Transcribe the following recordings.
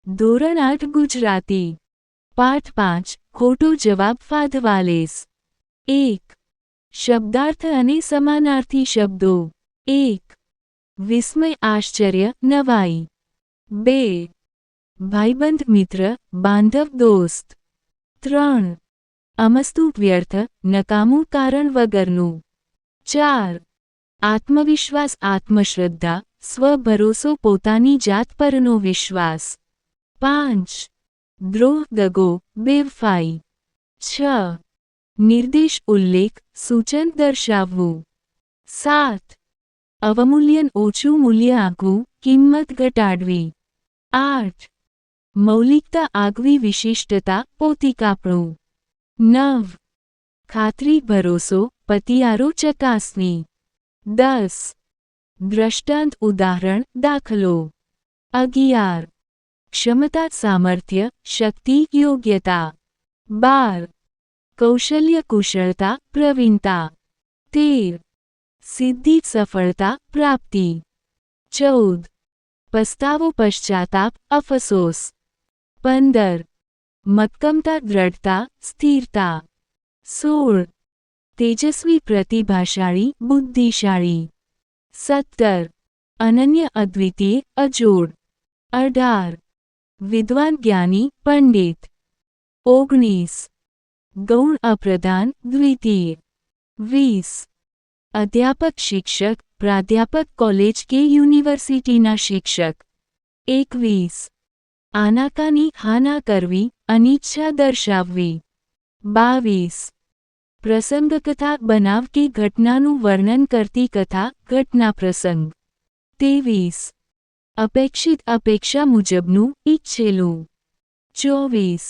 ધોરણ 8 ગુજરાતી પાઠ 5 ખોટો જવાબ ફાધવાલેસ 1. શબ્દાર્થ અને સમાનાર્થી શબ્દો 1. વિસ્મય આશ્ચર્ય નવાઈ 2. ભાઈબંધ મિત્ર બાંધવ દોસ્ત 3. અમસ્તુ વ્યર્થ નકામું કારણ વગરનું 4. આત્મવિશ્વાસ આત્મશ્રદ્ધા સ્વભરોસો પોતાની જાત પરનો વિશ્વાસ 5. દ્રોહ દગો બેવફાઈ 6. નિર્દેશ ઉલ્લેખ સૂચન દર્શાવવું 7. અવમૂલ્યન ઓછું મૂલ્ય આંકવું કિંમત ઘટાડવી 8. મૌલિકતા આગવી વિશિષ્ટતા પોતી કાપણું 9. ખાતરી ભરોસો પતિયારો ચકાસણી 10. દ્રષ્ટાંત ઉદાહરણ દાખલો 11. ક્ષમતા સામર્થ્ય શક્તિ યોગ્યતા 12. કૌશલ્ય કુશળતા પ્રવીણતા 13. સિદ્ધિ સફળતા પ્રાપ્તિ 14. પસ્તાવો પશ્ચાતાપ અફસોસ 15. મક્કમતા દ્રઢતા સ્થિરતા 16. તેજસ્વી પ્રતિભાશાળી બુદ્ધિશાળી 17. અનન્ય અદ્વિતીય અજોડ 18. વિદ્વાન જ્ઞાની પંડિત 19. ગૌણ અપ્રધાન દ્વિતીય 20. અધ્યાપક શિક્ષક પ્રાધ્યાપક કોલેજ કે યુનિવર્સિટીના શિક્ષક 21. આનાકાની હાના કરવી અનિચ્છા દર્શાવવી 22. પ્રસંગકથા બનાવ કે ઘટનાનું વર્ણન કરતી કથા ઘટના પ્રસંગ 23. અપેક્ષિત અપેક્ષા મુજબનું ઈચ્છેલું 24.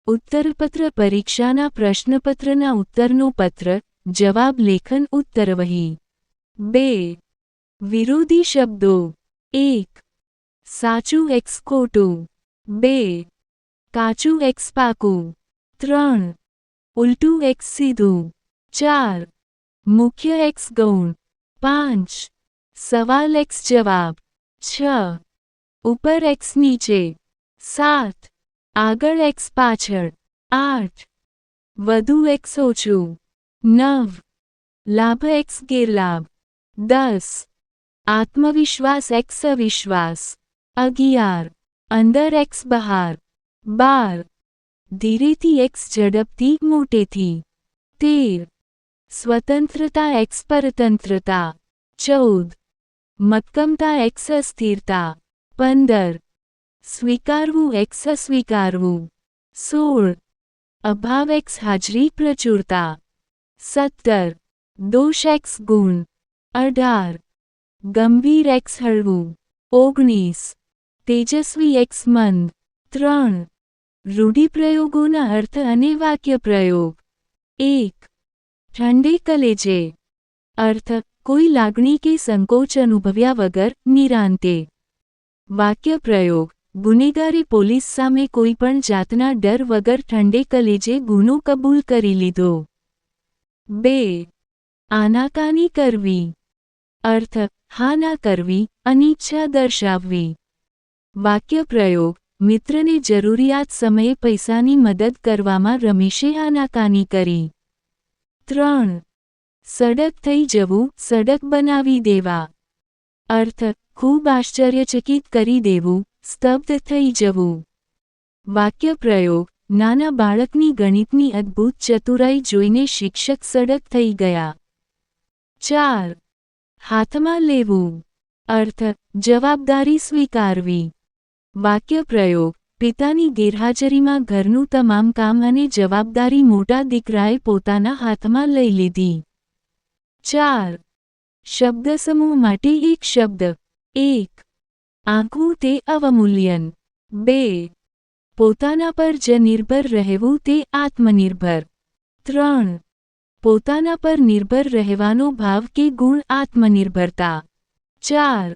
ઉત્તરપત્ર પરીક્ષાના પ્રશ્નપત્રના ઉત્તરનો પત્ર જવાબ લેખન ઉત્તરવહી 2. વિરોધી શબ્દો 1. સાચું એક્સ ખોટું 2. કાચું એક્સ પાકું 3. ઉલટું એક્સ સીધું 4. મુખ્ય એક્સ ગૌણ 5. સવાલ એક્સ જવાબ 6. ઉપર એક્સ નીચે 7. આગળ એક્સ પાછળ 8. વધુ એક્સ ઓછું 9. લાભ એક્સ ગેરલાભ 10. આત્મવિશ્વાસ એક્સ અવિશ્વાસ 11. અંદર એક્સ બહાર 12. ધીરેથી એક્સ ઝડપથી મોટેથી 13. સ્વતંત્રતા એક્સ પરતંત્રતા 14. મક્કમતા એક્સ અસ્થિરતા 15. સ્વીકારવું એક્સ અસ્વીકારવું 16. અભાવ એક્સ હાજરી પ્રચુરતા 17. દોષ એક્સ ગુણ 18. ગંભીર એક્સ હળવું 19. તેજસ્વી એક્સ મંદ 3. રૂઢિપ્રયોગોના અર્થ અને વાક્યપ્રયોગ 1. ઠંડે કલેજે અર્થ કોઈ લાગણી કે સંકોચ અનુભવ્યા વગર નિરાંતે વાક્યપ્રયોગ ગુનેગારે પોલીસ સામે કોઈ પણ જાતના ડર વગર ઠંડે કલેજે ગુનો કબૂલ કરી લીધો 2. આનાકાની કરવી અર્થ હા ના કરવી અનિચ્છા દર્શાવવી વાક્યપ્રયોગ મિત્રને જરૂરિયાત સમયે પૈસાની મદદ કરવામાં રમેશે આનાકાની કરી 3. સડક થઈ જવું સડક બનાવી દેવા અર્થ ખૂબ આશ્ચર્યચકિત કરી દેવું સ્તબ્ધ થઈ જવું વાક્યપ્રયોગ નાના બાળકની ગણિતની અદ્ભુત ચતુરાઈ જોઈને શિક્ષક સડક થઈ ગયા 4. હાથમાં લેવું અર્થ જવાબદારી સ્વીકારવી વાક્યપ્રયોગ પિતાની ગેરહાજરીમાં ઘરનું તમામ કામ અને જવાબદારી મોટા દીકરાએ પોતાના હાથમાં લઈ લીધી 4. શબ્દસમૂહ માટે એક શબ્દ 1. આંકવું તે અવમૂલ્યન 2. પોતાના પર જ નિર્ભર રહેવું તે આત્મનિર્ભર 3. પોતાના પર નિર્ભર રહેવાનો ભાવ કે ગુણ આત્મનિર્ભરતા 4.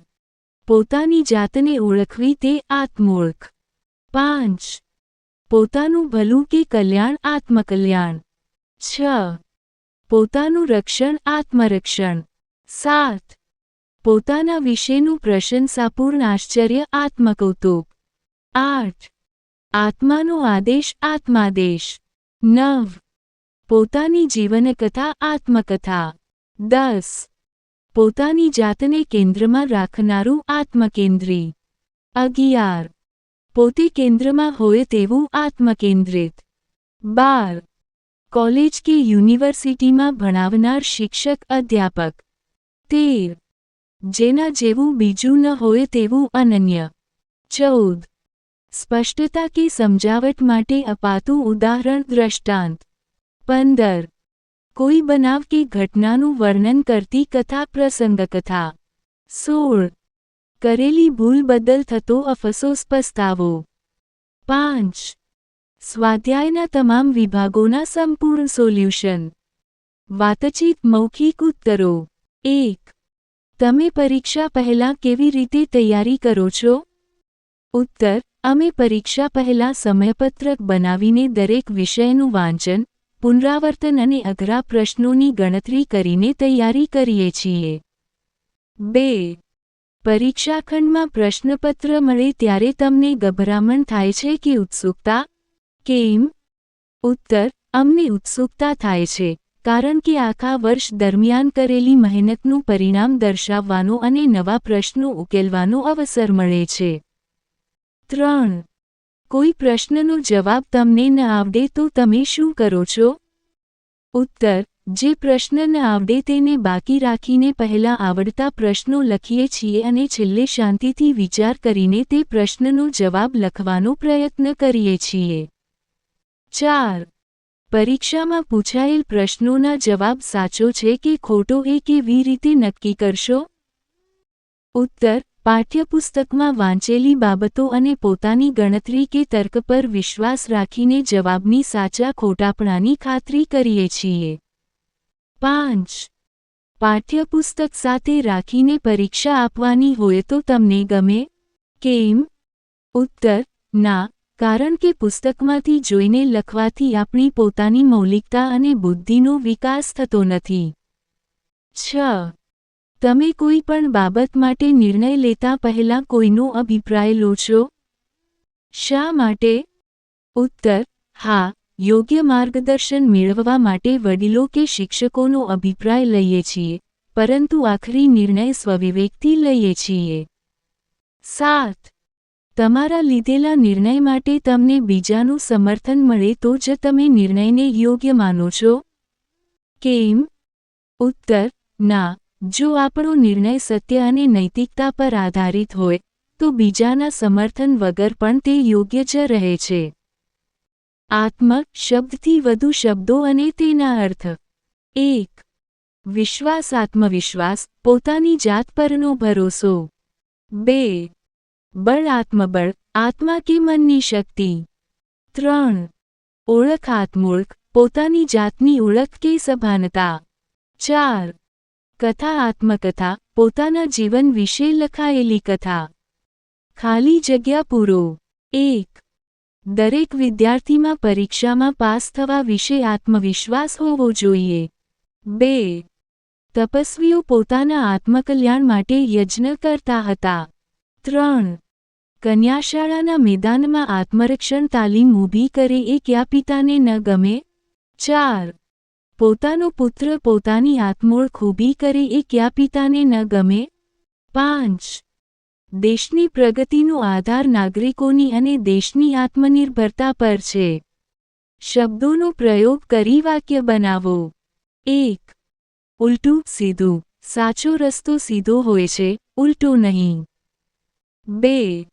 પોતાની જાતને ઓળખવી તે આત્મોળખ 5. પોતાનું ભલું કે કલ્યાણ આત્મકલ્યાણ 6. પોતાનું રક્ષણ આત્મરક્ષણ 7. પોતાના વિશેનું પ્રશંસાપૂર્ણ આશ્ચર્ય આત્મકૌતુક 8. આત્માનો આદેશ આત્માદેશ. 9. પોતાની જીવનકથા આત્મકથા. 10. પોતાની જાતને કેન્દ્રમાં રાખનારું આત્મકેન્દ્રી. 11. પોતે કેન્દ્રમાં હોય તેવું આત્મકેન્દ્રિત. 12. કોલેજ કે યુનિવર્સિટીમાં ભણાવનાર શિક્ષક અધ્યાપક. 13. જેના જેવું બીજું ન હોય તેવું અનન્ય. 14. સ્પષ્ટતા કે સમજાવટ માટે અપાતું ઉદાહરણ દ્રષ્ટાંત. 15. કોઈ બનાવ કે ઘટનાનું વર્ણન કરતી કથા પ્રસંગકથા. 16. કરેલી ભૂલ બદલ થતો અફસોસ પસ્તાવો. 5. સ્વાધ્યાયના તમામ વિભાગોના સંપૂર્ણ સોલ્યુશન. વાતચીત મૌખિક ઉત્તરો. 1. તમે પરીક્ષા પહેલાં કેવી રીતે તૈયારી કરો છો? ઉત્તર: અમે પરીક્ષા પહેલાં સમયપત્રક બનાવીને દરેક વિષયનું વાંચન, પુનરાવર્તન અને અઘરા પ્રશ્નોની ગણતરી કરીને તૈયારી કરીએ છીએ. 2. પરીક્ષાખંડમાં પ્રશ્નપત્ર મળે ત્યારે તમને ગભરામણ થાય છે કે ઉત્સુકતા? કેમ? ઉત્તર: અમને ઉત્સુકતા થાય છે, કારણ કે આખા વર્ષ દરમિયાન કરેલી મહેનતનું પરિણામ દર્શાવવાનો અને નવા પ્રશ્નો ઉકેલવાનો અવસર મળે છે. 3. કોઈ પ્રશ્નનો જવાબ તમને ન આવડે તો તમે શું કરો છો? ઉત્તર: જે પ્રશ્ન ન આવડે તેને બાકી રાખીને પહેલા આવડતા પ્રશ્નો લખીએ છીએ અને છેલ્લે શાંતિથી વિચાર કરીને તે પ્રશ્નનો જવાબ લખવાનો પ્રયત્ન કરીએ છીએ. 4. પરીક્ષામાં પૂછાયેલ પ્રશ્નોના જવાબ સાચો છે કે ખોટો એ કેવી રીતે નક્કી કરશો? ઉત્તર: પાઠ્યપુસ્તકમાં વાંચેલી બાબતો અને પોતાની ગણતરી કે તર્ક પર વિશ્વાસ રાખીને જવાબની સાચા ખોટાપણાની ખાતરી કરીએ છીએ. 5. પાઠ્યપુસ્તક સાથે રાખીને પરીક્ષા આપવાની હોય તો તમને ગમે? કેમ? ઉત્તર: ના, કારણ કે પુસ્તકમાંથી જોઈને લખવાથી આપણી પોતાની મૌલિકતા અને બુદ્ધિનો વિકાસ થતો નથી. 6. તમે કોઈ પણ બાબત માટે નિર્ણય લેતા પહેલાં કોઈનો અભિપ્રાય લો છો? શા માટે? ઉત્તર: હા, યોગ્ય માર્ગદર્શન મેળવવા માટે વડીલો કે શિક્ષકોનો અભિપ્રાય લઈએ છીએ, પરંતુ આખરી નિર્ણય સ્વવિવેકથી લઈએ છીએ. 7. તમારા લીધેલા નિર્ણય માટે તમને બીજાનું સમર્થન મળે તો જ તમે નિર્ણયને યોગ્ય માનો છો? કેમ? ઉત્તર: ના, જો આપણો નિર્ણય સત્ય અને નૈતિકતા પર આધારિત હોય, તો બીજાના સમર્થન વગર પણ તે યોગ્ય જ રહે છે. આત્મ શબ્દથી વધુ શબ્દો અને તેના અર્થ. 1. વિશ્વાસ આત્મવિશ્વાસ, પોતાની જાત પરનો ભરોસો. 2. બળ આત્મબળ, આત્મા કે મનની શક્તિ. 3. ઓળખ આત્મોળખ, પોતાની જાતની ઓળખ કે સભાનતા. 4. કથા આત્મકથા, પોતાના જીવન વિશે લખાયેલી કથા. ખાલી જગ્યા પૂરો. 1. દરેક વિદ્યાર્થીમાં પરીક્ષામાં પાસ થવા વિશે આત્મવિશ્વાસ હોવો જોઈએ. 2. તપસ્વીઓ પોતાના આત્મકલ્યાણ માટે યજ્ઞ કરતા હતા. 3. કન્યાશાળાના મેદાનમાં આત્મરક્ષણ તાલીમ ઊભી કરે એ કયા પિતાને ન ગમે? 4. પોતાનો પુત્ર પોતાની આત્મોળખ ઊભી કરે એ કયા પિતાને ન ગમે? 5. દેશની પ્રગતિનો આધાર નાગરિકોની અને દેશની આત્મનિર્ભરતા પર છે. શબ્દોનો પ્રયોગ કરી વાક્ય બનાવો. 1. ઉલટું સીધું, સાચો રસ્તો સીધો હોય છે, ઉલટો નહીં. 2.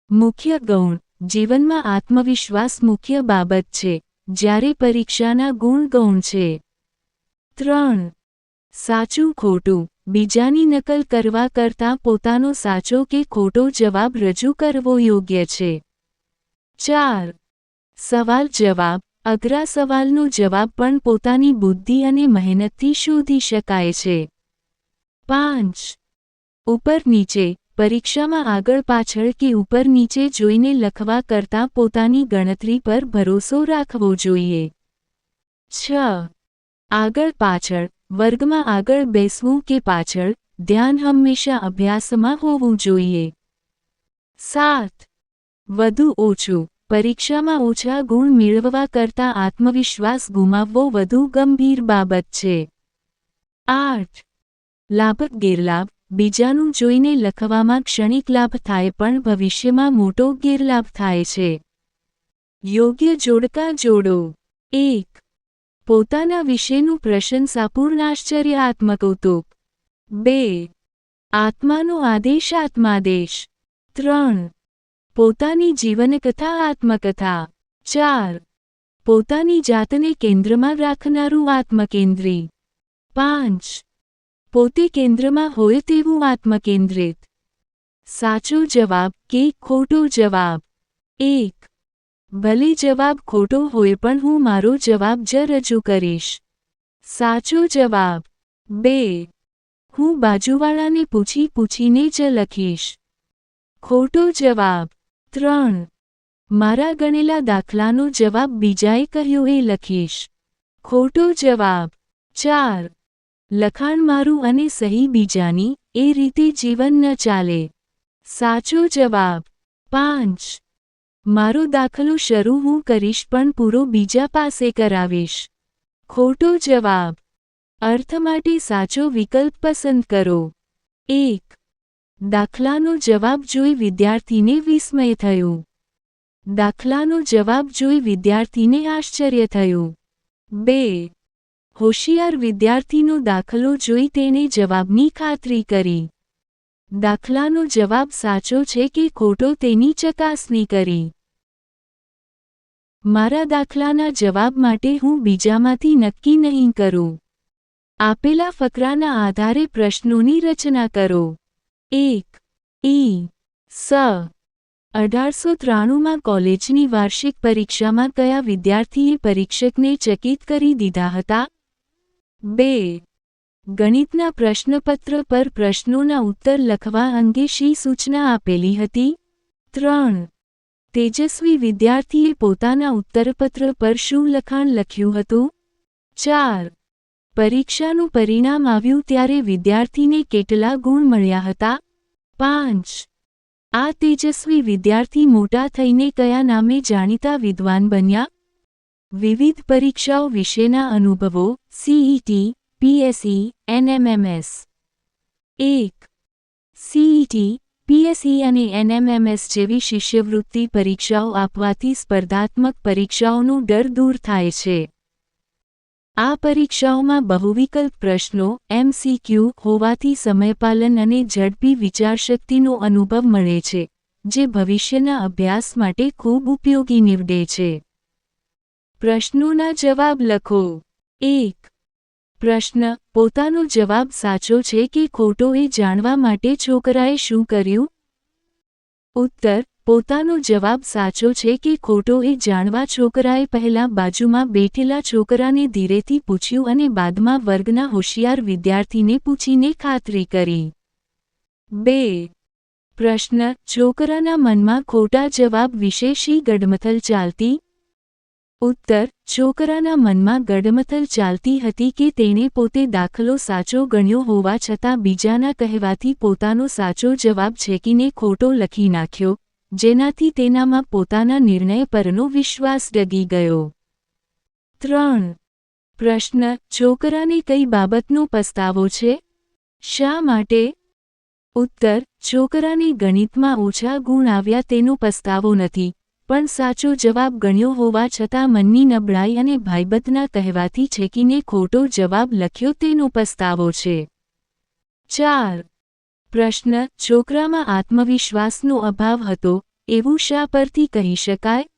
મુખ્ય ગૌણ, જીવનમાં આત્મવિશ્વાસ મુખ્ય બાબત છે, જ્યારે પરીક્ષાના ગુણ ગૌણ છે. 3. સાચું ખોટું, બીજાની નકલ કરવા કરતાં પોતાનો સાચો કે ખોટો જવાબ રજૂ કરવો યોગ્ય છે. 4. સવાલ જવાબ, અઘરા સવાલનો જવાબ પણ પોતાની બુદ્ધિ અને મહેનતથી શોધી શકાય છે. 5. ઉપર નીચે, પરીક્ષામાં આગળ પાછળ કે ઉપર નીચે જોઈને લખવા કરતાં પોતાની ગણતરી પર ભરોસો રાખવો જોઈએ. 6. આગળ પાછળ, વર્ગમાં આગળ બેસવું કે પાછળ, ધ્યાન હંમેશા અભ્યાસમાં હોવું જોઈએ. 7. વધુ ઓછું. પરીક્ષામાં ઓછા ગુણ મેળવવા કરતાં આત્મવિશ્વાસ ગુમાવવો વધુ ગંભીર બાબત છે. 8. લાભ ગેરલાભ. બીજાનું જોઈને લખવામાં ક્ષણિક લાભ થાય પણ ભવિષ્યમાં મોટો ગેરલાભ થાય છે. યોગ્ય જોડકા જોડો. 1. પોતાના વિશેનું પ્રશંસાપૂર્ણ આશ્ચર્યાત્મક. 2. આત્માનો આદેશ આત્માદેશ. 3. પોતાની જીવનકથા આત્મકથા. 4. પોતાની જાતને કેન્દ્રમાં રાખનારું આત્મકેન્દ્રી. 5. પોતે કેન્દ્રમાં હોય તેવું આત્મકેન્દ્રિત. સાચો જવાબ કે ખોટો જવાબ. 1. ભલે જવાબ ખોટો હોય પણ હું મારો જવાબ જ રજૂ કરીશ. સાચો જવાબ. 2. હું બાજુવાળાને પૂછીને જ લખીશ. ખોટો જવાબ. 3. મારા ગણેલા દાખલાનો જવાબ બીજાએ કહ્યો એ લખીશ. ખોટો જવાબ. 4. લખાણ મારું અને સહી બીજાની, એ રીતે જીવન ન ચાલે. સાચો જવાબ. 5. મારો દાખલો શરૂ હું કરીશ પણ પૂરો બીજા પાસે કરાવીશ. ખોટો જવાબ. અર્થ માટે સાચો વિકલ્પ પસંદ કરો. 1. દાખલાનો જવાબ જોઈ વિદ્યાર્થીને વિસ્મય થયું. દાખલાનો જવાબ જોઈ વિદ્યાર્થીને આશ્ચર્ય થયું. 2. હોશિયાર વિદ્યાર્થીનો દાખલો જોઈ તેણે જવાબની ખાતરી કરી. દાખલાનો જવાબ સાચો છે કે ખોટો તેની ચકાસણી કરી. મારા દાખલાના જવાબ માટે હું બીજામાંથી નક્કી નહીં કરું. આપેલા ફકરાના આધારે પ્રશ્નોની રચના કરો. 1. સ. 1893માં કોલેજની વાર્ષિક પરીક્ષામાં કયા વિદ્યાર્થીએ પરીક્ષકને ચકિત કરી દીધા હતા? 2. ગણિતના પ્રશ્નપત્ર પર પ્રશ્નોના ઉત્તર લખવા અંગે શી સૂચના આપેલી હતી? 3. તેજસ્વી વિદ્યાર્થીએ પોતાના ઉત્તરપત્ર પર શું લખાણ લખ્યું હતું? 4. પરીક્ષાનું પરિણામ આવ્યું ત્યારે વિદ્યાર્થીને કેટલા ગુણ મળ્યા હતા? 5. આ તેજસ્વી વિદ્યાર્થી મોટા થઈને કયા નામે જાણીતા વિદ્વાન બન્યા? વિવિધ પરીક્ષાઓ વિશેના અનુભવો. CET, PSE, NMMS. 1. CET, PSE અને NMMS જેવી શિષ્યવૃત્તિ પરીક્ષાઓ આપવાથી સ્પર્ધાત્મક પરીક્ષાઓનો ડર દૂર થાય છે. આ પરીક્ષાઓમાં બહુવિકલ્પ પ્રશ્નો MCQ હોવાથી સમયપાલન અને ઝડપી વિચારશક્તિનો અનુભવ મળે છે, જે ભવિષ્યના અભ્યાસ માટે ખૂબ ઉપયોગી નીવડે છે. પ્રશ્નોના જવાબ લખો. 1. પ્રશ્ન: પોતાનો જવાબ સાચો છે કે ખોટો એ જાણવા માટે છોકરાએ શું કર્યું? ઉત્તર: પોતાનો જવાબ સાચો છે કે ખોટો એ જાણવા છોકરાએ પહેલા બાજુમાં બેઠેલા છોકરાને ધીરેથી પૂછ્યું અને બાદમાં વર્ગના હોશિયાર વિદ્યાર્થીને પૂછીને ખાતરી કરી. 2. પ્રશ્ન: છોકરાના મનમાં ખોટા જવાબ વિશે શી ગડમથલ ચાલતી? ઉત્તર: છોકરાના મનમાં ગડમથલ ચાલતી હતી કે તેણે પોતે દાખલો સાચો ગણ્યો હોવા છતાં બીજાના કહેવાથી પોતાનો સાચો જવાબ છેકીને ખોટો લખી નાખ્યો, જેનાથી તેનામાં પોતાના નિર્ણય પરનો વિશ્વાસ ડગી ગયો. 3. પ્રશ્ન: છોકરાને કઈ બાબતનો પસ્તાવો છે? શા માટે? ઉત્તર: છોકરાને ગણિતમાં ઓછા ગુણ આવ્યા તેનો પસ્તાવો નથી, પણ સાચો જવાબ ગણ્યો હોવા છતાં મનની નબળાઈ અને ભાઈબંધના કહેવાથી છેકીને ખોટો જવાબ લખ્યો તેનો પસ્તાવો છે. 4. પ્રશ્ન: છોકરામાં આત્મવિશ્વાસનો અભાવ હતો, એવું શા પરથી કહી શકાય?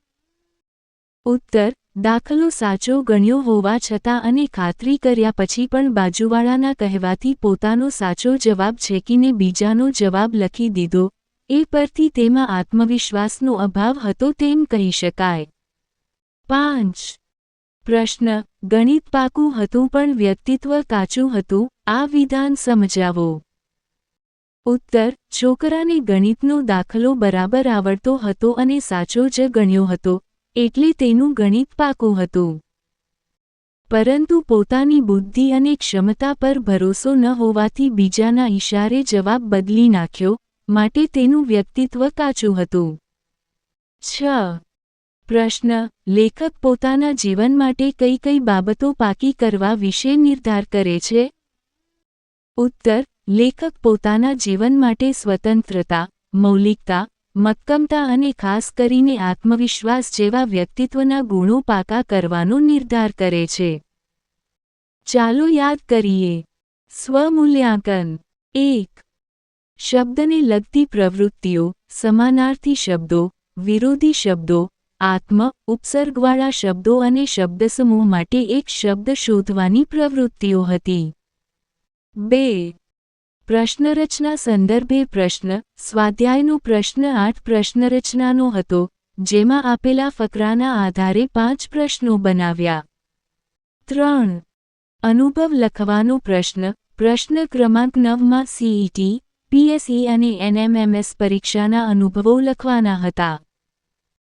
ઉત્તર: દાખલો સાચો ગણ્યો હોવા છતાં અને ખાતરી કર્યા પછી પણ બાજુવાળાના કહેવાથી પોતાનો સાચો જવાબ છેકીને બીજાનો જવાબ લખી દીધો, એ પરથી તેમાં આત્મવિશ્વાસનો અભાવ હતો તેમ કહી શકાય. 5. પ્રશ્ન: ગણિત પાકું હતું પણ વ્યક્તિત્વ કાચું હતું, આ વિધાન સમજાવો. ઉત્તર: છોકરાને ગણિતનો દાખલો બરાબર આવડતો હતો અને સાચો જ ગણ્યો હતો, એટલે તેનું ગણિત પાકું હતું. પરંતુ પોતાની બુદ્ધિ અને ક્ષમતા પર ભરોસો ન હોવાથી બીજાના ઈશારે જવાબ બદલી નાખ્યો, માટે તેનું વ્યક્તિત્વ કાચું હતું. 6. પ્રશ્ન: લેખક પોતાના જીવન માટે કઈ કઈ બાબતો પાકી કરવા વિશે નિર્ધાર કરે છે? ઉત્તર: લેખક પોતાના જીવન માટે સ્વતંત્રતા, મૌલિકતા, મક્કમતા અને ખાસ કરીને આત્મવિશ્વાસ જેવા વ્યક્તિત્વના ગુણો પાકા કરવાનો નિર્ધાર કરે છે. ચાલો યાદ કરીએ. સ્વમૂલ્યાંકન. 1. શબ્દને લગતી પ્રવૃત્તિઓ, સમાનાર્થી શબ્દો, વિરોધી શબ્દો, આત્મ, ઉપસર્ગવાળા શબ્દો અને શબ્દસમૂહ માટે એક શબ્દ શોધવાની પ્રવૃત્તિઓ હતી. 2. પ્રશ્નરચના સંદર્ભે પ્રશ્ન. સ્વાધ્યાયનો પ્રશ્ન 8 પ્રશ્નરચનાનો હતો, જેમાં આપેલા ફકરાના આધારે 5 પ્રશ્નો બનાવ્યા. 3. અનુભવ લખવાનો પ્રશ્ન. પ્રશ્ન ક્રમાંક 9માં CET, PSE અને NMMS પરીક્ષાના અનુભવો લખવાના હતા.